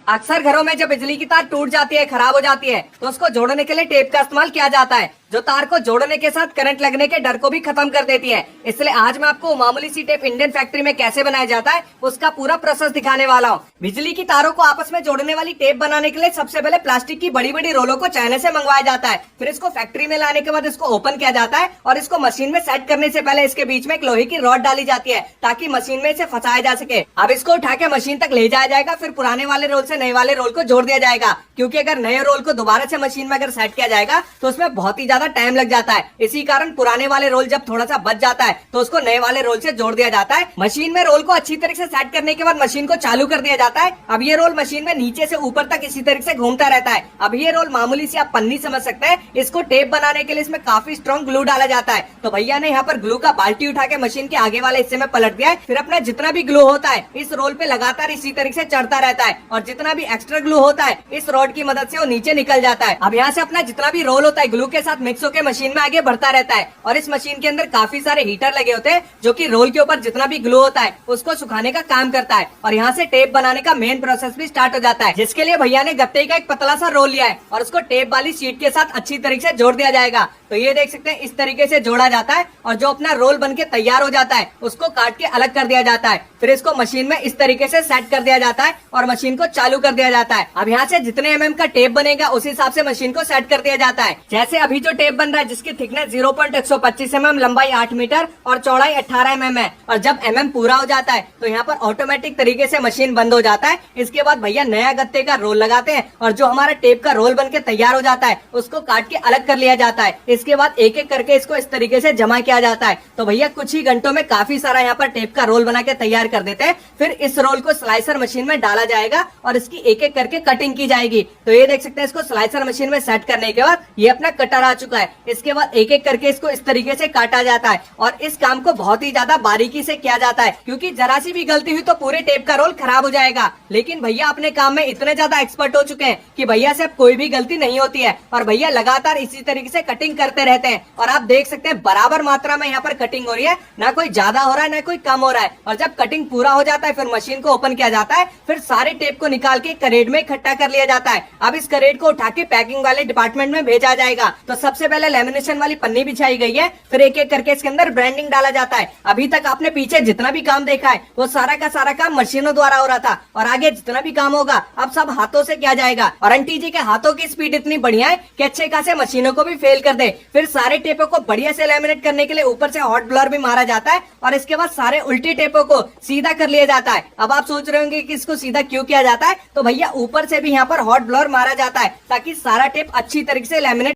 अक्सर घरों में जब बिजली की तार टूट जाती है, खराब हो जाती है, तो उसको जोड़ने के लिए टेप का इस्तेमाल किया जाता है, जो तार को जोड़ने के साथ करंट लगने के डर को भी खत्म कर देती है। इसलिए आज मैं आपको मामूली सी टेप इंडियन फैक्ट्री में कैसे बनाया जाता है उसका पूरा प्रोसेस दिखाने वाला हूँ। बिजली की तारों को आपस में जोड़ने वाली टेप बनाने के लिए सबसे पहले प्लास्टिक की बड़ी बड़ी रोलों को चाइना से मंगवाया जाता है। फिर इसको फैक्ट्री में लाने के बाद इसको ओपन किया जाता है और इसको मशीन में सेट करने से पहले इसके बीच में एक लोहे की रॉड डाली जाती है ताकि मशीन में इसे फंसाया जा सके। अब इसको उठा के मशीन तक ले जाया जाएगा। फिर पुराने वाले रोल से नए वाले रोल को जोड़ दिया जाएगा, क्योंकि अगर नए रोल को दोबारा से मशीन में अगर सेट किया जाएगा तो उसमें बहुत ही ज्यादा टाइम लग जाता है। इसी कारण पुराने वाले रोल जब थोड़ा सा बच जाता है तो उसको नए वाले रोल से जोड़ दिया जाता है। मशीन में रोल को अच्छी तरीके से सेट करने के बाद मशीन को चालू कर दिया जाता है। अब ये रोल मशीन में नीचे से ऊपर तक इसी तरीके से घूमता रहता है। अब ये रोल मामूली सी आप पन्नी समझ सकते हैं। इसको टेप बनाने के लिए इसमें काफी स्ट्रॉन्ग ग्लू डाला जाता है। तो भैया ने यहाँ पर ग्लू का बाल्टी उठा के मशीन के आगे वाले हिस्से में पलट दिया है। फिर अपना जितना भी ग्लू होता है इस रोल पे लगातार इसी तरीके से चढ़ता रहता है और जितना भी एक्स्ट्रा ग्लू होता है इस रॉड की मदद से वो नीचे निकल जाता है। अब यहाँ से अपना जितना भी रोल होता है ग्लू के साथ मिक्स होकर मशीन में आगे बढ़ता रहता है और इस मशीन के अंदर काफी सारे हीटर लगे होते हैं जो कि रोल के ऊपर जितना भी ग्लू होता है उसको सुखाने का काम करता है। और यहाँ से टेप बनाने का मेन प्रोसेस भी स्टार्ट हो जाता है, जिसके लिए भैया ने गत्ते का एक पतला सा रोल लिया है और उसको टेप वाली शीट के साथ अच्छी तरीके से जोड़ दिया जाएगा। तो ये देख सकते हैं इस तरीके से जोड़ा जाता है और जो अपना रोल बनके तैयार हो जाता है उसको काट के अलग कर दिया जाता है। फिर इसको मशीन में इस तरीके से सेट कर दिया जाता है और मशीन को चालू कर दिया जाता है। अब यहाँ से जितने एमएम का टेप बनेगा उस हिसाब से मशीन को सेट कर दिया जाता है। जैसे अभी जो टेप बन रहा है जिसकी थिकनेस 0.125 mm, लंबाई 8 मीटर और चौड़ाई 18 mm है। और जब एमएम पूरा हो जाता है तो यहाँ पर ऑटोमेटिक तरीके से मशीन बंद हो जाता है। इसके बाद भैया नया गत्ते का रोल लगाते हैं और जो हमारा टेप का रोल बनके तैयार हो जाता है उसको काट के अलग कर लिया जाता है। इसके बाद एक एक करके इसको इस तरीके से जमा किया जाता है। तो भैया कुछ ही घंटों में काफी सारा यहाँ पर टेप का रोल बना के तैयार कर देते हैं। फिर इस रोल को स्लाइसर मशीन में डाला जाएगा और इसकी एक एक करके कटिंग की जाएगी। तो ये देख सकते हैं इसको स्लाइसर मशीन में सेट करने के बाद ये अपना कटर आ चुका है। इसके बाद एक एक करके इसको इस तरीके से काटा जाता है और इस काम को बहुत ही ज्यादा बारीकी से किया जाता है, क्योंकि जरा सी भी गलती हुई तो पूरे टेप का रोल खराब हो जाएगा। लेकिन भैया अपने काम में इतने ज्यादा एक्सपर्ट हो चुके हैं कि भैया से अब कोई भी गलती नहीं होती है और भैया लगातार इसी तरीके से कटिंग करते रहते हैं। और आप देख सकते हैं बराबर मात्रा में यहाँ पर कटिंग हो रही है, ना कोई ज्यादा हो रहा है ना कोई कम हो रहा है। और जब कटिंग पूरा हो जाता है फिर मशीन को ओपन किया जाता है। फिर सारे टेप को निकाल के करेट में इकट्ठा कर लिया जाता है। अब इस करेट को उठा के पैकिंग वाले डिपार्टमेंट में भेजा जाएगा। तो सबसे पहले लेमिनेशन वाली पन्नी बिछाई गई है, फिर एक एक करके इसके अंदर ब्रांडिंग डाला जाता है। अभी तक आपने पीछे जितना भी काम देखा है वो सारा का सारा काम मशीनों द्वारा हो रहा था और आगे जितना भी काम होगा अब सब हाथों से किया जाएगा। और आंटी जी के हाथों की स्पीड इतनी बढ़िया है कि अच्छे खासे मशीनों को भी फेल कर दे। फिर सारे टेपों को बढ़िया से लेमिनेट करने के लिए ऊपर से हॉट ब्लोअर भी मारा जाता है और इसके बाद सारे उल्टी टेपों को सीधा कर लिया जाता है। अब आप सोच रहे होंगे कि इसको सीधा क्यों किया जाता है, तो भैया ऊपर से भी यहाँ पर हॉट ब्लोअर मारा जाता है ताकि सारा टेप अच्छी तरीके से लेमिनेट